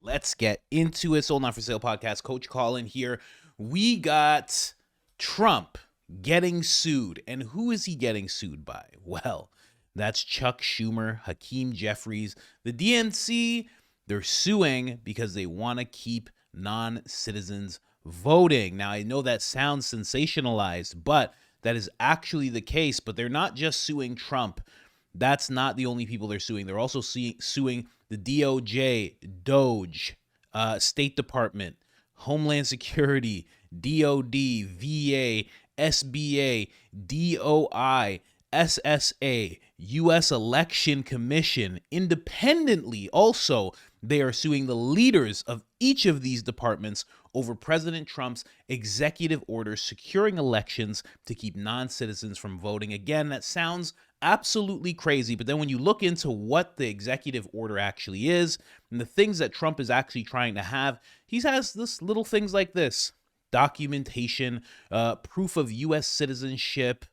Let's get into it. Sold Not For Sale podcast. Coach Colin here. We got Trump getting sued. And who is he getting sued by? Well, that's Chuck Schumer, Hakeem Jeffries. The DNC, they're suing because they want to keep non-citizens voting. Now, I know that sounds sensationalized, but that is actually the case. But they're not just suing Trump. That's not the only people they're suing. They're also suing the DOJ, DOGE, State Department, Homeland Security, DOD, VA, SBA, DOI, SSA, U.S. Election Commission. Independently, also, they are suing the leaders of each of these departments over President Trump's executive order securing elections to keep non-citizens from voting. Again, that sounds absolutely crazy, but then when you look into what the executive order actually is and the things that Trump is actually trying to have, he has this little things like this: documentation, proof of U.S. citizenship,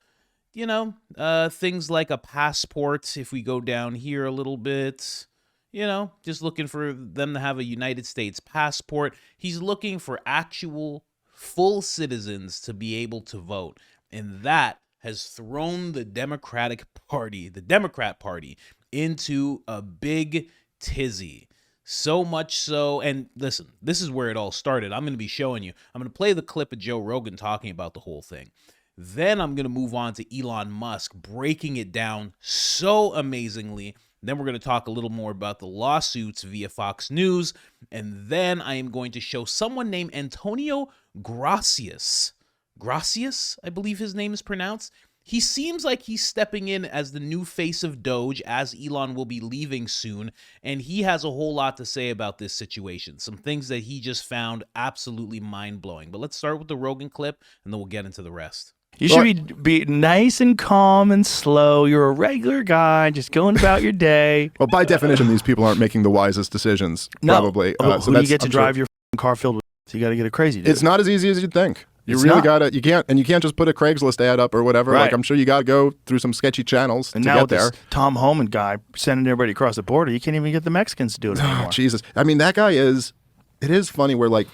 things like a passport. If we go down here a little bit, just looking for them to have a United States passport. He's looking for actual full citizens to be able to vote. And that has thrown the Democrat Party, into a big tizzy. So much so, and listen, this is where it all started. I'm going to be showing you. I'm going to play the clip of Joe Rogan talking about the whole thing. Then I'm going to move on to Elon Musk breaking it down so amazingly. Then we're going to talk a little more about the lawsuits via Fox News. And then I am going to show someone named Antonio Gracias. Gracias, I believe his name is pronounced. He seems like he's stepping in as the new face of DOGE, as Elon will be leaving soon. And he has a whole lot to say about this situation. Some things that he just found absolutely mind-blowing. But let's start with the Rogan clip, and then we'll get into the rest. You should be nice and calm and slow. You're a regular guy, just going about your day. Well, by definition, these people aren't making the wisest decisions, probably. So who do you get to drive your car filled with? You got to get a crazy dude. It's not as easy as you'd think. You gotta. You can't just put a Craigslist ad up or whatever. Right. Like, I'm sure you gotta go through some sketchy channels and to now get there. This Tom Homan guy sending everybody across the border, you can't even get the Mexicans to do it anymore. Oh, Jesus. I mean, that guy is. It is funny where like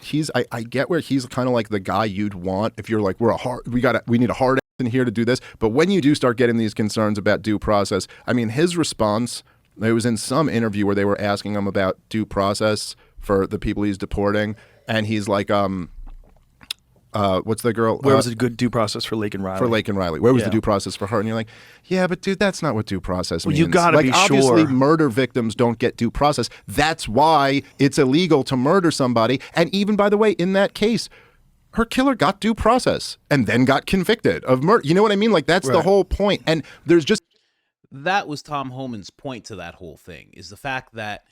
I get where he's kind of like the guy you'd want if you're like, we need a hard in here to do this. But when you do start getting these concerns about due process, I mean, his response, it was in some interview where they were asking him about due process for the people he's deporting, and he's like, what's the girl? Where was a good due process for Laken Riley? For Laken Riley. Where was the due process for her? And you're like, yeah, but dude, that's not what due process means. You gotta be sure. Obviously, murder victims don't get due process. That's why it's illegal to murder somebody. And even, by the way, in that case, her killer got due process and then got convicted of murder. You know what I mean? Like, that's the whole point. And there's just... That was Tom Homan's point to that whole thing, is the fact that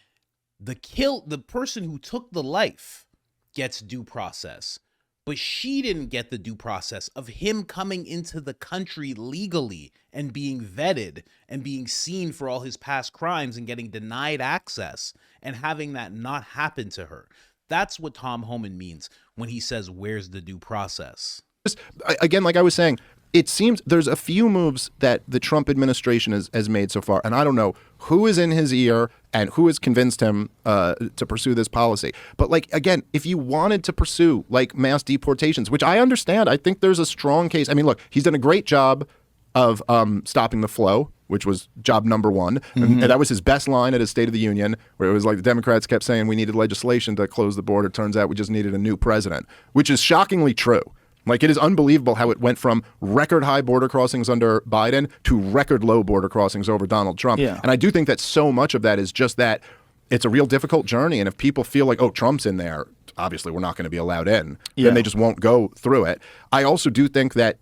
the person who took the life gets due process, but she didn't get the due process of him coming into the country legally and being vetted and being seen for all his past crimes and getting denied access and having that not happen to her. That's what Tom Homan means when he says, where's the due process? Again, like I was saying, it seems there's a few moves that the Trump administration has made so far, and I don't know who is in his ear and who has convinced him to pursue this policy. But like, again, if you wanted to pursue like mass deportations, which I understand, I think there's a strong case. I mean, look, he's done a great job of stopping the flow, which was job number one. And that was his best line at his State of the Union, where it was like the Democrats kept saying we needed legislation to close the border. Turns out we just needed a new president, which is shockingly true. Like, it is unbelievable how it went from record high border crossings under Biden to record low border crossings over Donald Trump. Yeah. And I do think that so much of that is just that it's a real difficult journey. And if people feel like, oh, Trump's in there, obviously we're not going to be allowed in, then they just won't go through it. I also do think that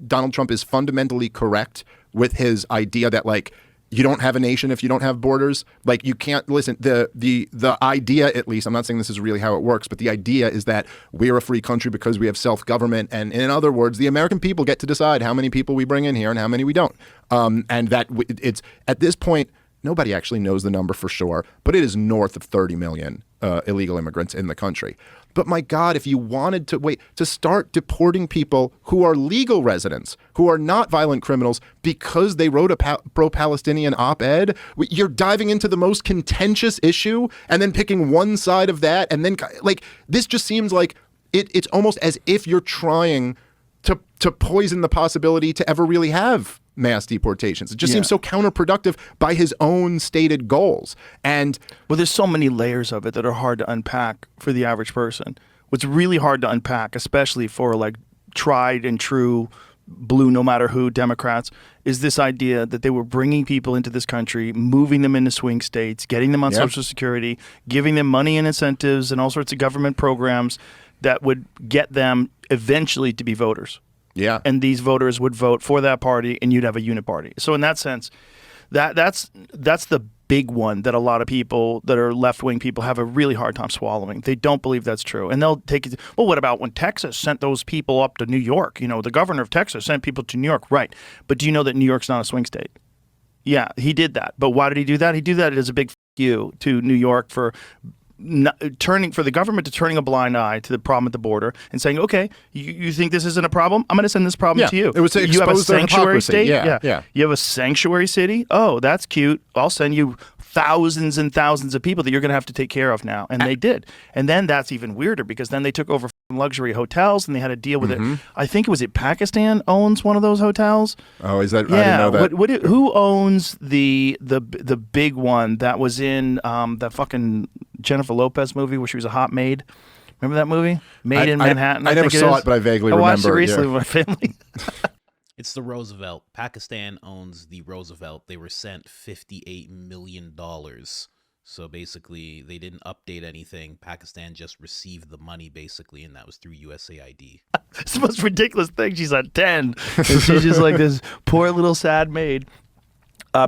Donald Trump is fundamentally correct with his idea that, like, you don't have a nation if you don't have borders. Like, you can't listen. The idea, at least, I'm not saying this is really how it works, but the idea is that we're a free country because we have self-government, and in other words, the American people get to decide how many people we bring in here and how many we don't. And that it's at this point, nobody actually knows the number for sure, but it is north of 30 million illegal immigrants in the country. But my God, if you wanted to start deporting people who are legal residents, who are not violent criminals because they wrote a pro-Palestinian op-ed, you're diving into the most contentious issue and then picking one side of that. And then like, this just seems like it's almost as if you're trying to poison the possibility to ever really have mass deportations. It just seems so counterproductive by his own stated goals. And well, there's so many layers of it that are hard to unpack for the average person. What's really hard to unpack, especially for like tried and true blue no matter who Democrats, is this idea that they were bringing people into this country, moving them into swing states, getting them on Social Security, giving them money and incentives and all sorts of government programs that would get them eventually to be voters. Yeah. And these voters would vote for that party and you'd have a unit party. So in that sense, that's the big one that a lot of people that are left-wing people have a really hard time swallowing. They don't believe that's true. And they'll take it, well, what about when Texas sent those people up to New York? You know, the governor of Texas sent people to New York. Right. But do you know that New York's not a swing state? Yeah, he did that. But why did he do that? He did that as a big you to New York for the government to turning a blind eye to the problem at the border and saying, okay, you think this isn't a problem? I'm going to send this problem to you. It was to you have a expose their sanctuary hypocrisy. state? Yeah. You have a sanctuary city? Oh, that's cute. I'll send you thousands and thousands of people that you're going to have to take care of now. And they did. And then that's even weirder because then they took over luxury hotels and they had to deal with it. I think Pakistan owns one of those hotels. Oh, is that? Yeah. I didn't know that. Who owns the big one that was in that fucking Jennifer Lopez movie where she was a hot maid? Remember that movie? Made in Manhattan. I never saw it, but I vaguely remember. I watched it recently with my family. It's the Roosevelt. Pakistan owns the Roosevelt. They were sent $58 million. So basically, they didn't update anything. Pakistan just received the money, basically, and that was through USAID. It's the most ridiculous thing. She's at 10. And she's just like this poor little sad maid.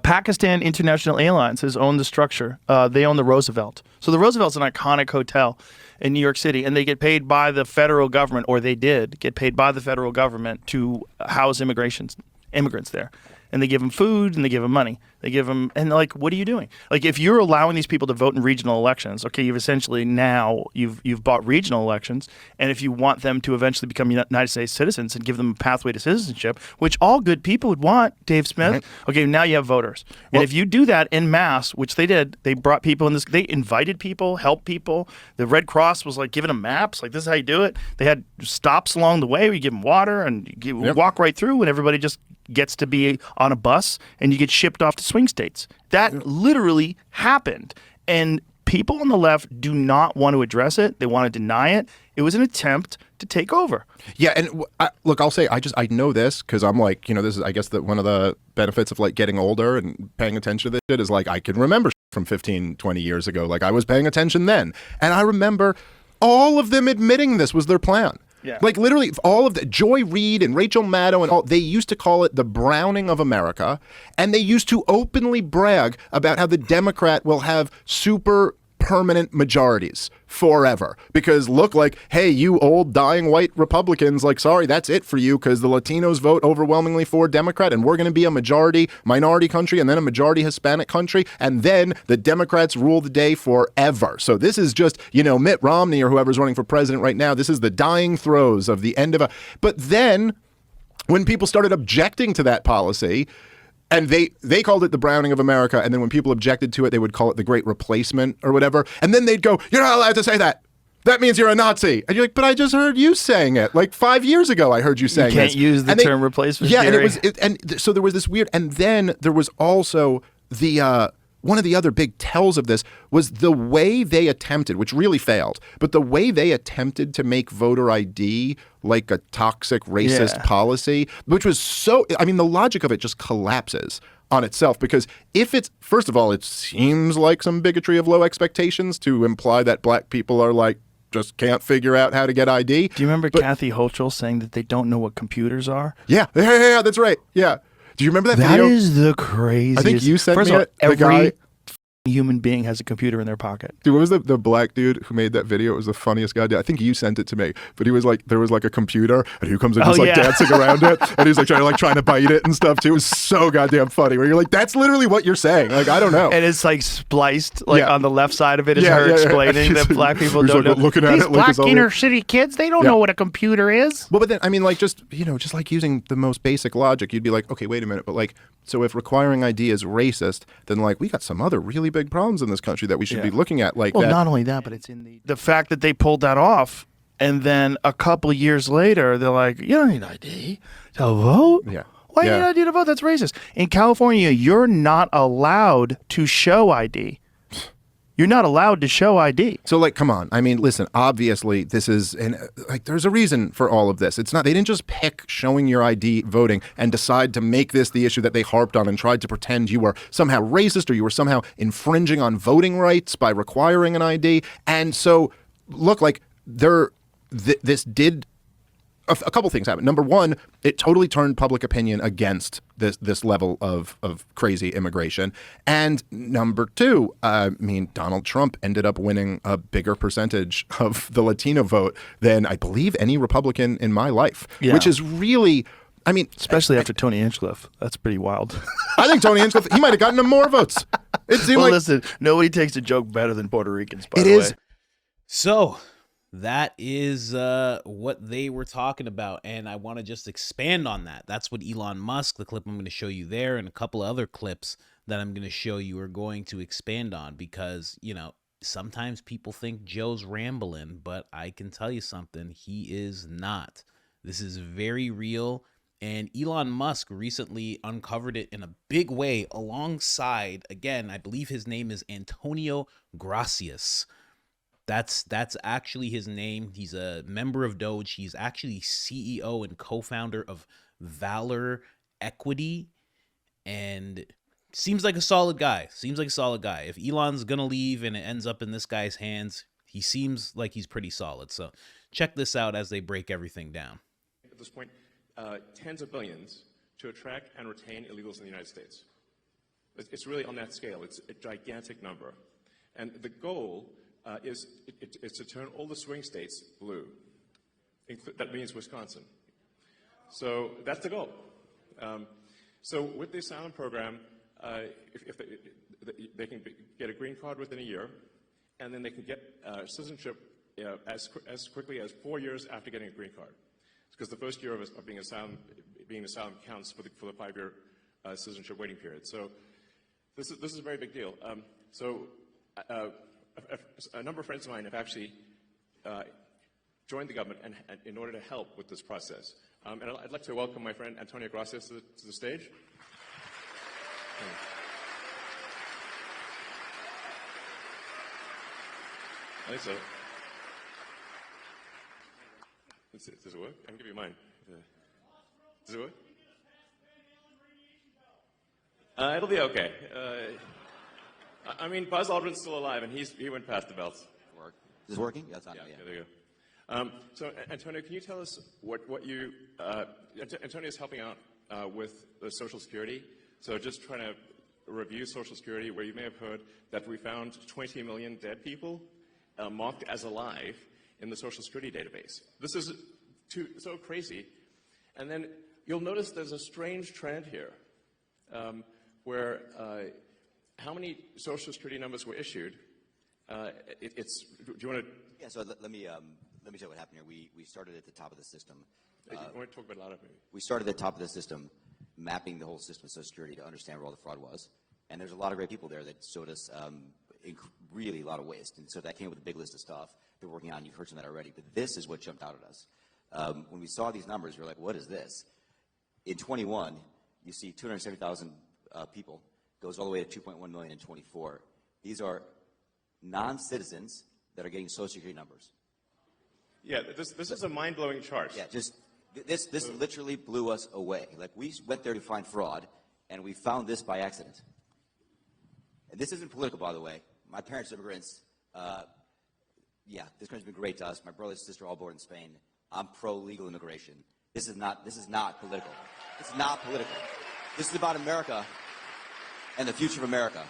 Pakistan International Airlines has owned the structure. They own the Roosevelt. So the Roosevelt's an iconic hotel in New York City, and they get paid by the federal government, or they did get paid by the federal government to house immigrants there. And they give them food and they give them money. They give them, and like, what are you doing? Like, if you're allowing these people to vote in regional elections, okay, you've essentially now you've bought regional elections, and if you want them to eventually become United States citizens and give them a pathway to citizenship, which all good people would want, Dave Smith. Right. Okay, now you have voters, and if you do that en masse, which they did, they brought people in this. They invited people, helped people. The Red Cross was like giving them maps, like this is how you do it. They had stops along the way where you give them water and you walk right through, and everybody just gets to be on a bus and you get shipped off to swing states. That literally happened. And people on the left do not want to address it. They want to deny it. It was an attempt to take over. Yeah, and look, I'll say I know this because I'm like, this is, I guess, that one of the benefits of like getting older and paying attention to this shit is like I can remember from 15, 20 years ago. Like I was paying attention then. And I remember all of them admitting this was their plan. Yeah. Like literally all of the Joy Reid and Rachel Maddow and all, they used to call it the browning of America. And they used to openly brag about how the Democrat will have super permanent majorities forever because look like, hey, you old dying white Republicans, like, sorry, that's it for you because the Latinos vote overwhelmingly for Democrat and we're going to be a majority minority country and then a majority Hispanic country and then the Democrats rule the day forever. So this is just, Mitt Romney or whoever's running for president right now, this is the dying throes of the end of but then when people started objecting to that policy, and they called it the browning of America. And then when people objected to it, they would call it the great replacement or whatever. And then they'd go, you're not allowed to say that. That means you're a Nazi. And you're like, but I just heard you saying it. Like 5 years ago, I heard you saying this. You can't use the term replacement theory. And so there was this weird, and then there was also the, one of the other big tells of this was the way they attempted, which really failed, but the way they attempted to make voter ID like a toxic racist policy, which was the logic of it just collapses on itself because if it's, first of all, it seems like some bigotry of low expectations to imply that black people are like, just can't figure out how to get ID. Do you remember Kathy Hochul saying that they don't know what computers are? Yeah, that's right. Yeah. Do you remember that video? That is the craziest. I think you sent First me of all, it. The guy. human being has a computer in their pocket. Dude, what was the black dude who made that video? It was the funniest guy. I think you sent it to me, but he was like, there was like a computer, and he comes in just dancing around it, and he's like trying to bite it and stuff too. It was so goddamn funny. Where you're like, that's literally what you're saying. Like, I don't know. And it's like spliced, like on the left side of it is her explaining that black people don't know. Looking at These it black like inner city kids, they don't know what a computer is. Well, but then I mean, like just like using the most basic logic, you'd be like, okay, wait a minute, but like, so if requiring ID is racist, then like we got some other really big problems in this country that we should be looking at. Like, well, not only that, but it's in the fact that they pulled that off, and then a couple of years later, they're like, you don't need ID to vote. Yeah. Why do you need ID to vote? That's racist. In California, you're not allowed to show ID. You're not allowed to show ID. So, like, come on. I mean, listen, obviously, this is, like, there's a reason for all of this. It's not, they didn't just pick showing your ID voting and decide to make this the issue that they harped on and tried to pretend you were somehow racist or you were somehow infringing on voting rights by requiring an ID. And so, look, like, this did a couple things happen. Number one, it totally turned public opinion against this level of crazy immigration. And number two, I mean, Donald Trump ended up winning a bigger percentage of the Latino vote than I believe any Republican in my life, which is really, I mean, especially after Tony Hinchcliffe. That's pretty wild. I think Tony Hinchcliffe, he might have gotten him more votes. It seemed like, listen, nobody takes a joke better than Puerto Ricans, by the way. So that is what they were talking about, and I want to just expand on that. That's what Elon Musk, the clip I'm going to show you there, and a couple of other clips that I'm going to show you are going to expand on, because, sometimes people think Joe's rambling, but I can tell you something, he is not. This is very real, and Elon Musk recently uncovered it in a big way alongside, again, I believe his name is Antonio Gracias. That's actually his name. He's a member of DOGE. He's actually CEO and co-founder of Valor Equity, and seems like a solid guy. If Elon's gonna leave and it ends up in this guy's hands, he seems like he's pretty solid. So check this out as they break everything down. At this point, tens of billions to attract and retain illegals in the United States. It's really on that scale. It's a gigantic number, and the goal is to turn all the swing states blue. That means Wisconsin. So that's the goal. So with the asylum program, if they can get a green card within a year, and then they can get citizenship as quickly as 4 years after getting a green card, because the first year of being an asylum counts for the 5-year citizenship waiting period. So this is a very big deal. A number of friends of mine have actually joined the government in order to help with this process. And I'd like to welcome my friend Antonio Gracias to the stage. I think so. Does it work? I can give you mine. Does it work? It'll be okay. I mean, Buzz Aldrin's still alive, and he went past the belts. Is this working? That's on. Yeah, there you go. So, Antonio, can you tell us what you... Antonio's helping out with the Social Security. So just trying to review Social Security, where you may have heard that we found 20 million dead people marked as alive in the Social Security database. This is so crazy. And then you'll notice there's a strange trend here where... how many Social Security numbers were issued? Do you want to? Yeah. So let me tell you what happened here. We started at the top of the system. I want to talk about it louder, maybe. We started at the top of the system, mapping the whole system of Social Security to understand where all the fraud was. And there's a lot of great people there that showed us really a lot of waste. And so that came up with a big list of stuff they're working on. You've heard some of that already. But this is what jumped out at us. When we saw these numbers, we were like, what is this? In 21, you see 270,000 people. Goes all the way to 2.1 million in 24. These are non-citizens that are getting Social Security numbers. Yeah, this is a mind-blowing chart. Yeah, just this literally blew us away. Like, we went there to find fraud, and we found this by accident. And this isn't political, by the way. My parents are immigrants. Yeah, this country's been great to us. My brother and sister are all born in Spain. I'm pro-legal immigration. This is not political. It's not political. This is about America and the future of America.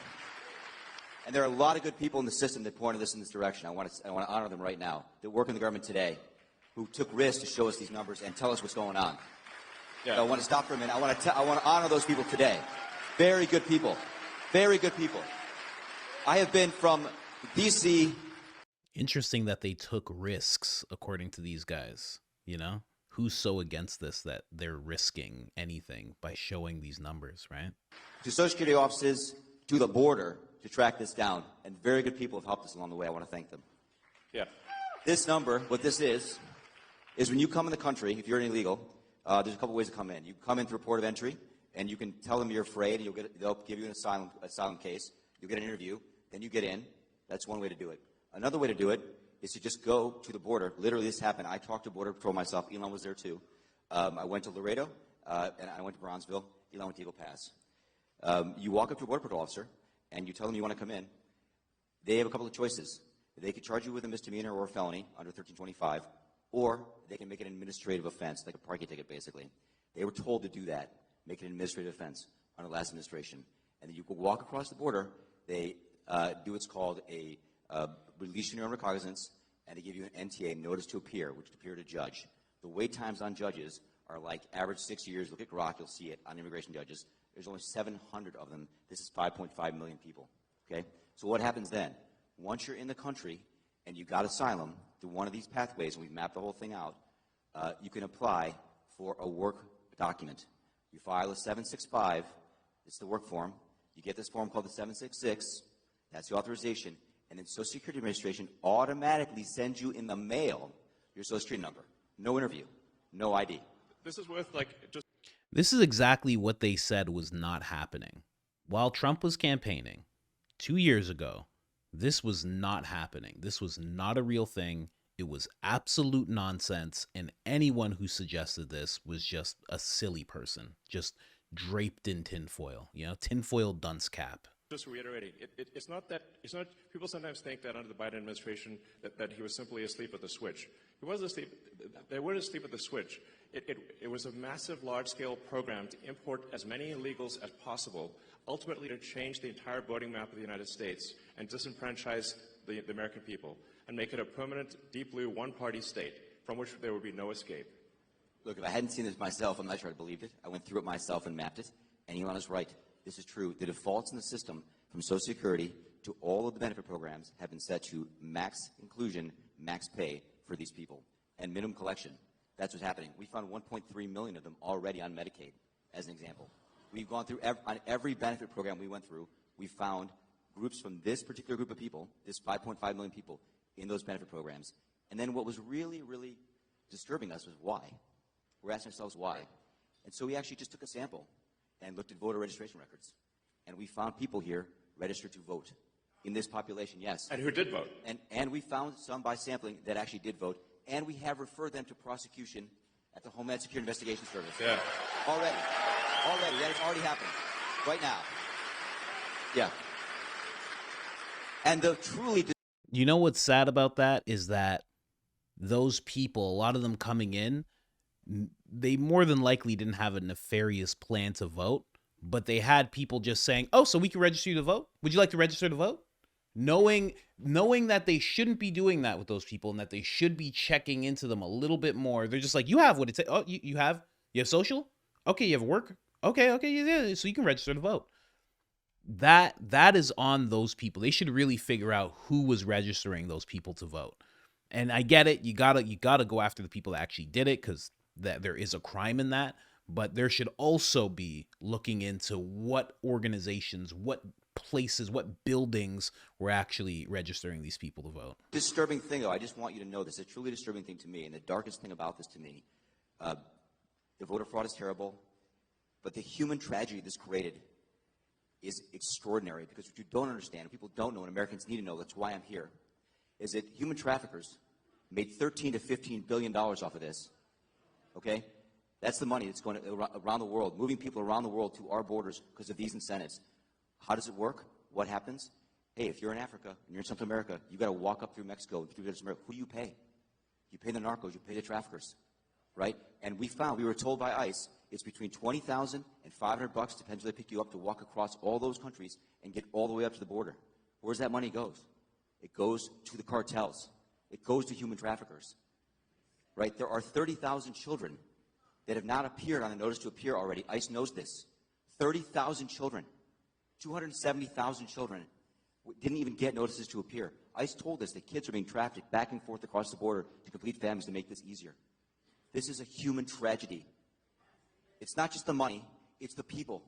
And there are a lot of good people in the system that pointed us in this direction. I want to honor them right now, that work in the government today, who took risks to show us these numbers and tell us what's going on. Yeah. So I want to stop for a minute. I want to honor those people today. Very good people. Very good people. I have been from D.C. Interesting that they took risks, according to these guys. You know, who's so against this that they're risking anything by showing these numbers, right? To Social Security offices, to the border, to track this down. And very good people have helped us along the way. I want to thank them. Yeah. This number, what this is when you come in the country, if you're an illegal, there's a couple ways to come in. You come in through a port of entry, and you can tell them you're afraid, and they'll give you an asylum case. You'll get an interview. Then you get in. That's one way to do it. Another way to do it is to just go to the border. Literally, this happened. I talked to Border Patrol myself. Elon was there, too. I went to Laredo, and I went to Bronzeville. Elon went to Eagle Pass. You walk up to a Border Patrol officer, and you tell them you want to come in. They have a couple of choices. They could charge you with a misdemeanor or a felony under 1325, or they can make it an administrative offense, like a parking ticket, basically. They were told to do that, make it an administrative offense under the last administration. And then you can walk across the border. They do what's called a release your own recognizance, and they give you an NTA, notice to appear, which to appear to judge. The wait times on judges are like average 6 years. Look at Grok, you'll see it on immigration judges. There's only 700 of them. This is 5.5 million people. Okay? So what happens then? Once you're in the country and you got asylum through one of these pathways, and we've mapped the whole thing out, you can apply for a work document. You file a 765. It's the work form. You get this form called the 766. That's the authorization. And then Social Security Administration automatically sends you in the mail your Social Security number. No interview. No ID. This is worth, just... This is exactly what they said was not happening. While Trump was campaigning 2 years ago, this was not happening. This was not a real thing. It was absolute nonsense. And anyone who suggested this was just a silly person, just draped in tinfoil, tinfoil dunce cap. Just reiterating, it's not people sometimes think that under the Biden administration that he was simply asleep at the switch. He wasn't asleep. They weren't asleep at the switch. It was a massive, large-scale program to import as many illegals as possible, ultimately to change the entire voting map of the United States and disenfranchise the American people and make it a permanent, deep blue, one-party state from which there would be no escape. Look, if I hadn't seen this myself, I'm not sure I believed it. I went through it myself and mapped it, and Elon is right. This is true. The defaults in the system from Social Security to all of the benefit programs have been set to max inclusion, max pay for these people, and minimum collection. That's what's happening. We found 1.3 million of them already on Medicaid, as an example. We've gone through on every benefit program we went through, we found groups from this particular group of people, this 5.5 million people, in those benefit programs. And then what was really, really disturbing us was why. We're asking ourselves why. And so we actually just took a sample and looked at voter registration records. And we found people here registered to vote. In this population, yes. And who did vote. And we found some by sampling that actually did vote. And we have referred them to prosecution at the Homeland Security Investigation Service. Yeah. Already. That is already happening. Right now. Yeah. And the truly... You know what's sad about that is that those people, a lot of them coming in, they more than likely didn't have a nefarious plan to vote, but they had people just saying, oh, so we can register you to vote? Would you like to register to vote? Knowing that they shouldn't be doing that with those people and that they should be checking into them a little bit more. They're just like, you have what it takes. Oh, you have social? Okay, you have work? Okay, yeah, so you can register to vote. That is on those people. They should really figure out who was registering those people to vote. And I get it. You gotta go after the people that actually did it, because that there is a crime in that. But there should also be looking into what organizations, what places, what buildings were actually registering these people to vote. Disturbing thing, though, I just want you to know this. It's a truly disturbing thing to me, and the darkest thing about this to me, the voter fraud is terrible, but the human tragedy this created is extraordinary, because what you don't understand, people don't know, and Americans need to know, that's why I'm here, is that human traffickers made $13 to $15 billion off of this, okay? That's the money that's going around the world, moving people around the world to our borders because of these incentives. How does it work? What happens? Hey, if you're in Africa and you're in Central America, you got to walk up through Mexico, through America. Who do you pay? You pay the narcos, you pay the traffickers, right? And we were told by ICE, it's between $20,000 and $500, depends where they pick you up, to walk across all those countries and get all the way up to the border. Where's that money goes? It goes to the cartels. It goes to human traffickers, right? There are 30,000 children that have not appeared on a notice to appear already. ICE knows this. 30,000 children, 270,000 children didn't even get notices to appear. ICE told us that kids are being trafficked back and forth across the border to complete families to make this easier. This is a human tragedy. It's not just the money, it's the people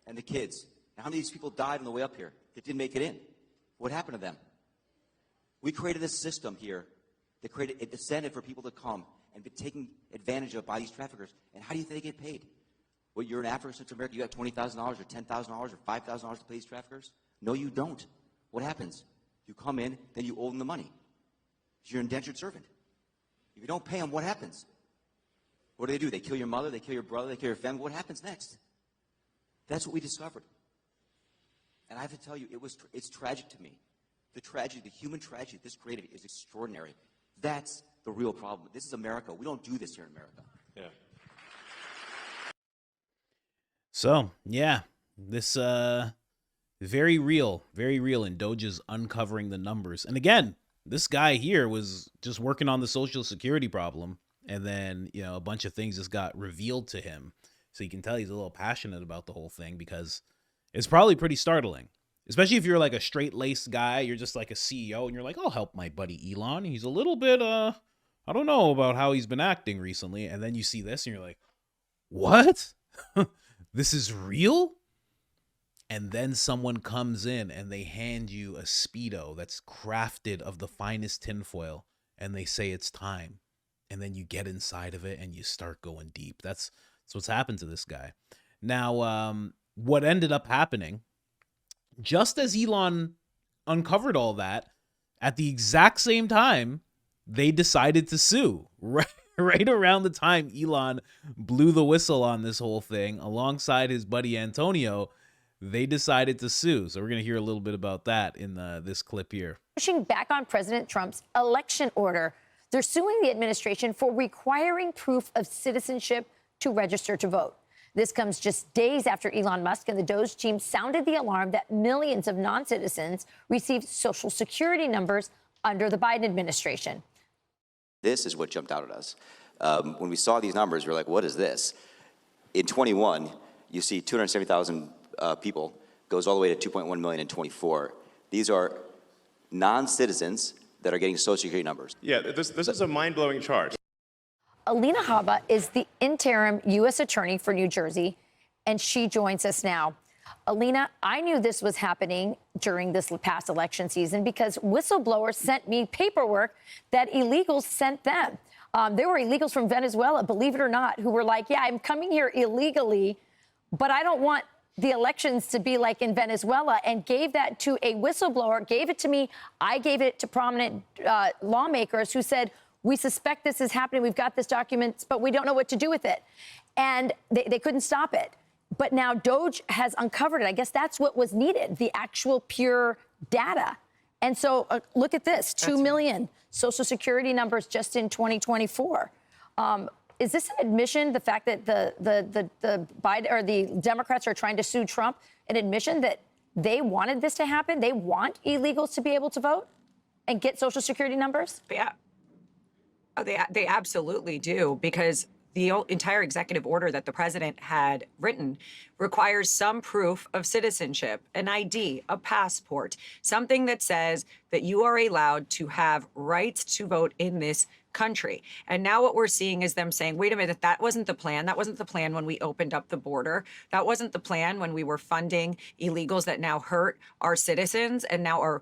and the kids. And how many of these people died on the way up here that didn't make it in? What happened to them? We created a system here that created an incentive for people to come and be taken advantage of by these traffickers. And how do you think they get paid? Well, you're in Africa, Central America, you got $20,000 or $10,000 or $5,000 to pay these traffickers? No, you don't. What happens? You come in, then you owe them the money. You're an indentured servant. If you don't pay them, what happens? What do? They kill your mother, they kill your brother, they kill your family. What happens next? That's what we discovered. And I have to tell you, it's tragic to me. The tragedy, the human tragedy this created is extraordinary. That's the real problem. This is America. We don't do this here in America. Yeah. So, yeah, this very real, and DOGE is uncovering the numbers. And again, this guy here was just working on the Social Security problem, and then, you know, a bunch of things just got revealed to him. So you can tell he's a little passionate about the whole thing, because it's probably pretty startling. Especially if you're like a straight-laced guy, you're just like a CEO, and you're like, I'll help my buddy Elon. He's a little bit, I don't know about how he's been acting recently. And then you see this, and you're like, what? This is real? And then someone comes in, and they hand you a Speedo that's crafted of the finest tinfoil, and they say it's time. And then you get inside of it, and you start going deep. That's what's happened to this guy. Now, what ended up happening, just as Elon uncovered all that, at the exact same time, they decided to sue. Right around the time Elon blew the whistle on this whole thing, alongside his buddy Antonio, they decided to sue. So we're going to hear a little bit about that in this clip here. Pushing back on President Trump's election order. They're suing the administration for requiring proof of citizenship to register to vote. This comes just days after Elon Musk and the DOGE team sounded the alarm that millions of non-citizens received Social Security numbers under the Biden administration. This is what jumped out at us. When we saw these numbers, we were like, what is this? In 21, you see 270,000 people, goes all the way to 2.1 million in 24. These are non-citizens that are getting Social Security numbers. Yeah, this is a mind-blowing chart. Alina Habba is the interim U.S. attorney for New Jersey, and she joins us now. Alina, I knew this was happening during this past election season because whistleblowers sent me paperwork that illegals sent them. There were illegals from Venezuela, believe it or not, who were like, yeah, I'm coming here illegally, but I don't want the elections to be like in Venezuela, and gave that to a whistleblower, gave it to me. I gave it to prominent lawmakers who said, we suspect this is happening. We've got this document, but we don't know what to do with it. And they couldn't stop it. But now DOGE has uncovered it. I guess that's what was needed, the actual pure data. And so look at this, 2 million Social Security numbers just in 2024. Is this an admission, the fact that the Biden or the Democrats are trying to sue Trump, an admission that they wanted this to happen? They want illegals to be able to vote and get Social Security numbers? Yeah. Oh, they absolutely do, because the entire executive order that the president had written requires some proof of citizenship, an ID, a passport, something that says that you are allowed to have rights to vote in this country. And now what we're seeing is them saying, wait a minute, that wasn't the plan. That wasn't the plan when we opened up the border. That wasn't the plan when we were funding illegals that now hurt our citizens and now are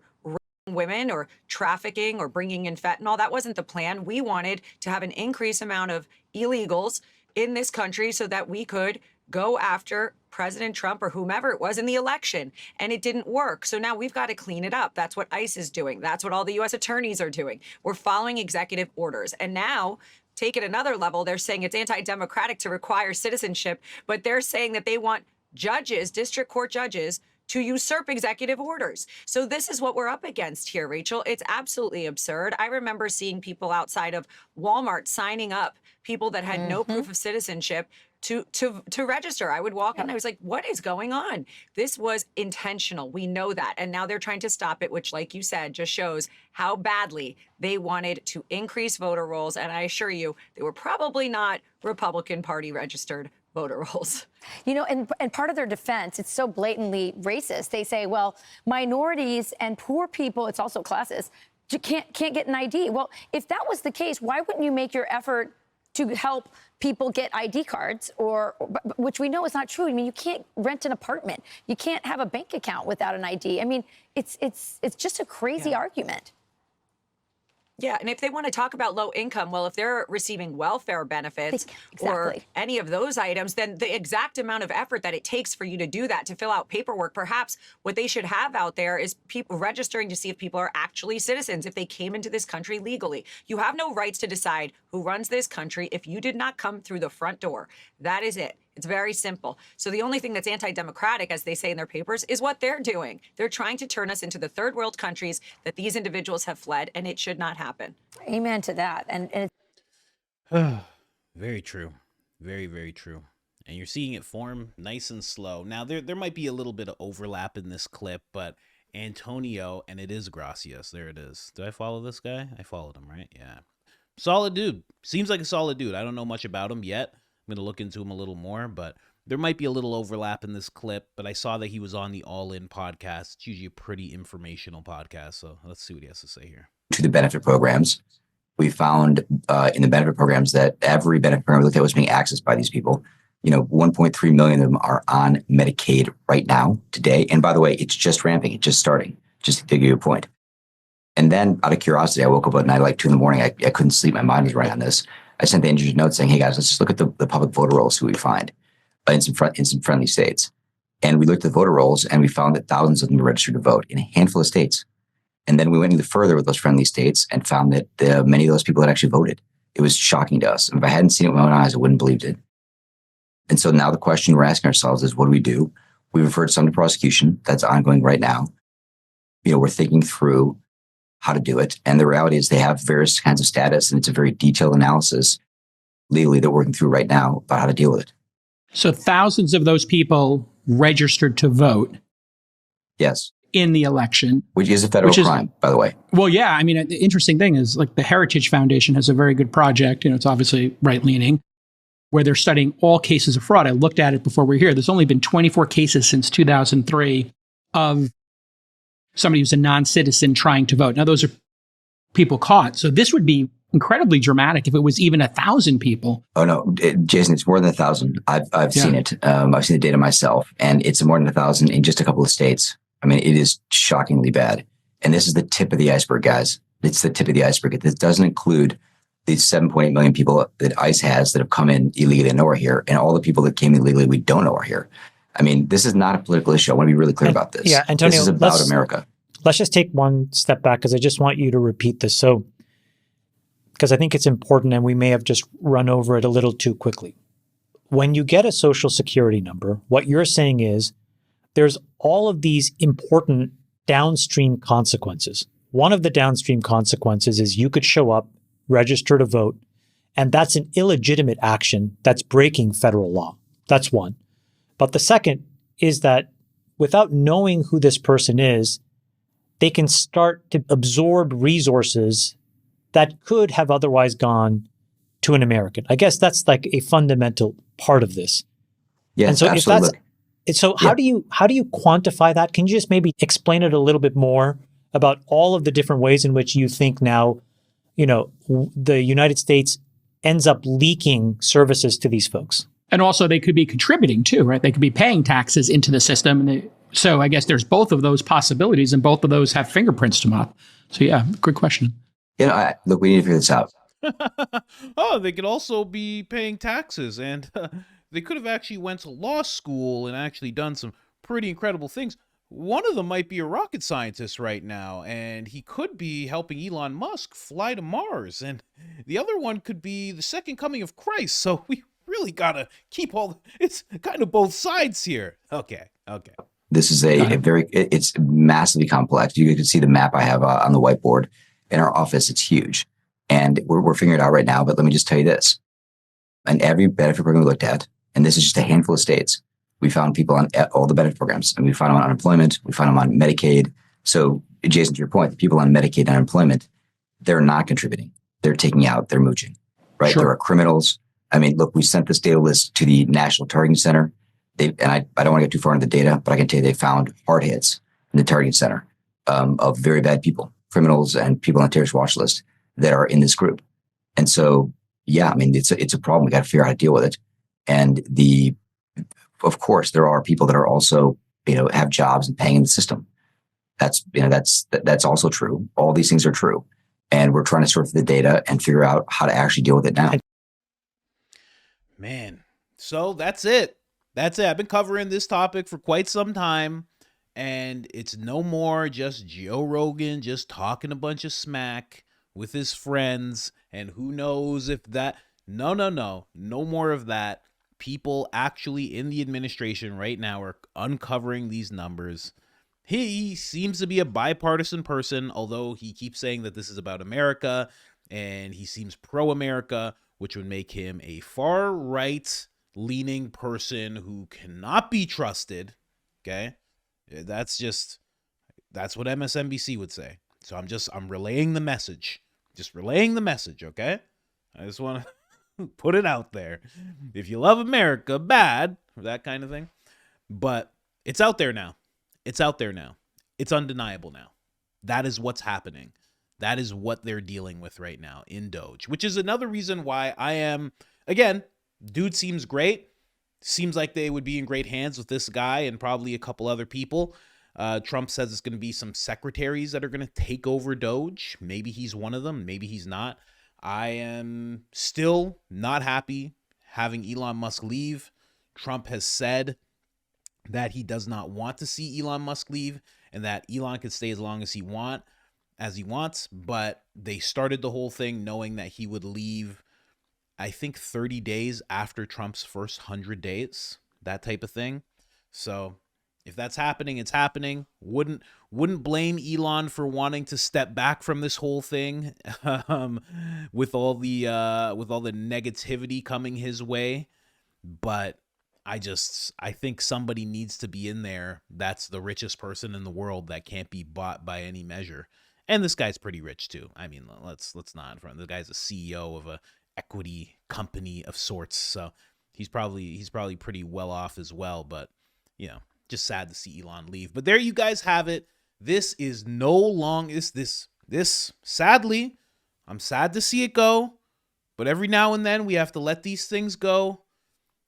women or trafficking or bringing in fentanyl. That wasn't the plan. We wanted to have an increased amount of illegals in this country so that we could go after President Trump or whomever it was in the election. And it didn't work. So now we've got to clean it up. That's what ICE is doing. That's what all the U.S. attorneys are doing. We're following executive orders. And now, take it another level, they're saying it's anti-democratic to require citizenship, but they're saying that they want judges, district court judges, to usurp executive orders. So this is what we're up against here, Rachel. It's absolutely absurd. I remember seeing people outside of Walmart signing up, people that had no proof of citizenship, to register. I would walk in. I was like, what is going on? This was intentional. We know that. And now they're trying to stop it, which, like you said, just shows how badly they wanted to increase voter rolls. And I assure you, they were probably not Republican Party registered voter rolls. You know, and part of their defense, it's so blatantly racist. They say, well, minorities and poor people, it's also classes, can't get an ID. Well, if that was the case, why wouldn't you make your effort to help people get ID cards, or which we know is not true? I mean, you can't rent an apartment. You can't have a bank account without an ID. I mean, it's just a crazy argument. Yeah, and if they want to talk about low income, well, if they're receiving welfare benefits or any of those items, then the exact amount of effort that it takes for you to do that, to fill out paperwork, perhaps what they should have out there is people registering to see if people are actually citizens, if they came into this country legally. You have no rights to decide who runs this country if you did not come through the front door. That is it. It's very simple. So the only thing that's anti-democratic, as they say in their papers, is what they're doing. They're trying to turn us into the third world countries that these individuals have fled, and it should not happen. Amen to that. And very true. Very, very true. And you're seeing it form nice and slow. Now, there might be a little bit of overlap in this clip, but Antonio, and it is Gracias. There it is. Did I follow this guy? I followed him, right? Yeah. Solid dude. Seems like a solid dude. I don't know much about him yet. I'm going to look into him a little more, but there might be a little overlap in this clip. But I saw that he was on the All In podcast. It's usually a pretty informational podcast. So let's see what he has to say here. To the benefit programs, we found in the benefit programs that every benefit program we looked at was being accessed by these people. 1.3 million of them are on Medicaid right now, today. And by the way, it's just ramping. It's just starting, just to give you a point. And then out of curiosity, I woke up at night like 2 a.m. I couldn't sleep. My mind was running on this. I sent the engineer note saying, hey guys, let's just look at the public voter rolls, see what we find in some friendly states. And we looked at the voter rolls and we found that thousands of them were registered to vote in a handful of states. And then we went even further with those friendly states and found that many of those people had actually voted. It was shocking to us. If I hadn't seen it with my own eyes, I wouldn't have believed it. And so now the question we're asking ourselves is, what do we do? We referred some to prosecution. That's ongoing right now. We're thinking through how to do it. And the reality is they have various kinds of status, and it's a very detailed analysis legally they're working through right now about how to deal with it. So thousands of those people registered to vote. Yes. In the election. Which is a federal crime, by the way. Well, yeah. I mean, the interesting thing is, like, the Heritage Foundation has a very good project. It's obviously right-leaning, where they're studying all cases of fraud. I looked at it before we were here. There's only been 24 cases since 2003 of somebody who's a non-citizen trying to vote. Now, those are people caught. So this would be incredibly dramatic if it was even 1,000 people. Oh, no, Jason, it's more than 1,000. I've seen it. I've seen the data myself, and it's more than 1,000 in just a couple of states. I mean, it is shockingly bad. And this is the tip of the iceberg, guys. It's the tip of the iceberg. This doesn't include these 7.8 million people that ICE has that have come in illegally and know are here, and all the people that came illegally we don't know are here. I mean, this is not a political issue. I want to be really clear about this. Yeah, Antonio, this is about America. Let's just take one step back, because I just want you to repeat this. So, because I think it's important, and we may have just run over it a little too quickly. When you get a social security number, what you're saying is there's all of these important downstream consequences. One of the downstream consequences is you could show up, register to vote, and that's an illegitimate action that's breaking federal law. That's one. But the second is that without knowing who this person is, they can start to absorb resources that could have otherwise gone to an American. I guess that's like a fundamental part of this. Yes, and so absolutely. How do you quantify that? Can you just maybe explain it a little bit more about all of the different ways in which you think now, the United States ends up leaking services to these folks? And also they could be contributing too, right? They could be paying taxes into the system. And so I guess there's both of those possibilities, and both of those have fingerprints to mop. So yeah, good question. Look, we need to figure this out. Oh, they could also be paying taxes, and they could have actually went to law school and actually done some pretty incredible things. One of them might be a rocket scientist right now, and he could be helping Elon Musk fly to Mars. And the other one could be the second coming of Christ. So we really gotta keep it's kind of both sides here. Okay. This is it's massively complex. You can see the map I have on the whiteboard in our office. It's huge, and we're figuring it out right now. But let me just tell you this: in every benefit program we looked at, and this is just a handful of states, we found people on all the benefit programs, and we found them on unemployment, we found them on Medicaid. So, Jason, to your point, the people on Medicaid and unemployment, they're not contributing. They're taking out, they're mooching, right? Sure. There are criminals. I mean, look, we sent this data list to the National Targeting Center. I don't want to get too far into the data, but I can tell you they found hard hits in the Targeting Center of very bad people, criminals and people on the terrorist watch list that are in this group. And so, yeah, I mean, it's a problem. We got to figure out how to deal with it. And of course, there are people that are also, have jobs and paying in the system. That's also true. All these things are true. And we're trying to sort through the data and figure out how to actually deal with it now. Man, so that's it. That's it. I've been covering this topic for quite some time, and it's no more just Joe Rogan just talking a bunch of smack with his friends, and who knows if that... No more of that. People actually in the administration right now are uncovering these numbers. He seems to be a bipartisan person, although he keeps saying that this is about America, and he seems pro-America, which would make him a far-right leaning person who cannot be trusted. Okay? That's what MSNBC would say. So I'm relaying the message. Just relaying the message, okay? I just want to put it out there. If you love America, bad, or that kind of thing. But it's out there now. It's out there now. It's undeniable now. That is what's happening. That is what they're dealing with right now in DOGE, which is another reason why I am, again, dude seems great. Seems like they would be in great hands with this guy and probably a couple other people. Trump says it's going to be some secretaries that are going to take over DOGE. Maybe he's one of them. Maybe he's not. I am still not happy having Elon Musk leave. Trump has said that he does not want to see Elon Musk leave and that Elon can stay as long as he wants. But they started the whole thing knowing that he would leave, I think 30 days after Trump's first 100 days, that type of thing. So if that's happening, it's happening. Wouldn't blame Elon for wanting to step back from this whole thing, with all the negativity coming his way. But I think somebody needs to be in there that's the richest person in the world that can't be bought by any measure. And this guy's pretty rich too. I mean, let's not front. The guy's a CEO of a equity company of sorts, so he's probably pretty well off as well. But just sad to see Elon leave. But there you guys have it. This is no longer this. Sadly, I'm sad to see it go. But every now and then we have to let these things go.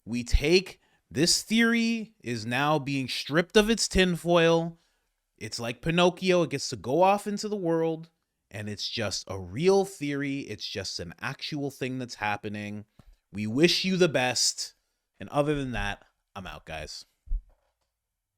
We take this theory is now being stripped of its tinfoil. It's like Pinocchio. It gets to go off into the world, and it's just a real theory. It's just an actual thing that's happening. We wish you the best. And other than that, I'm out, guys.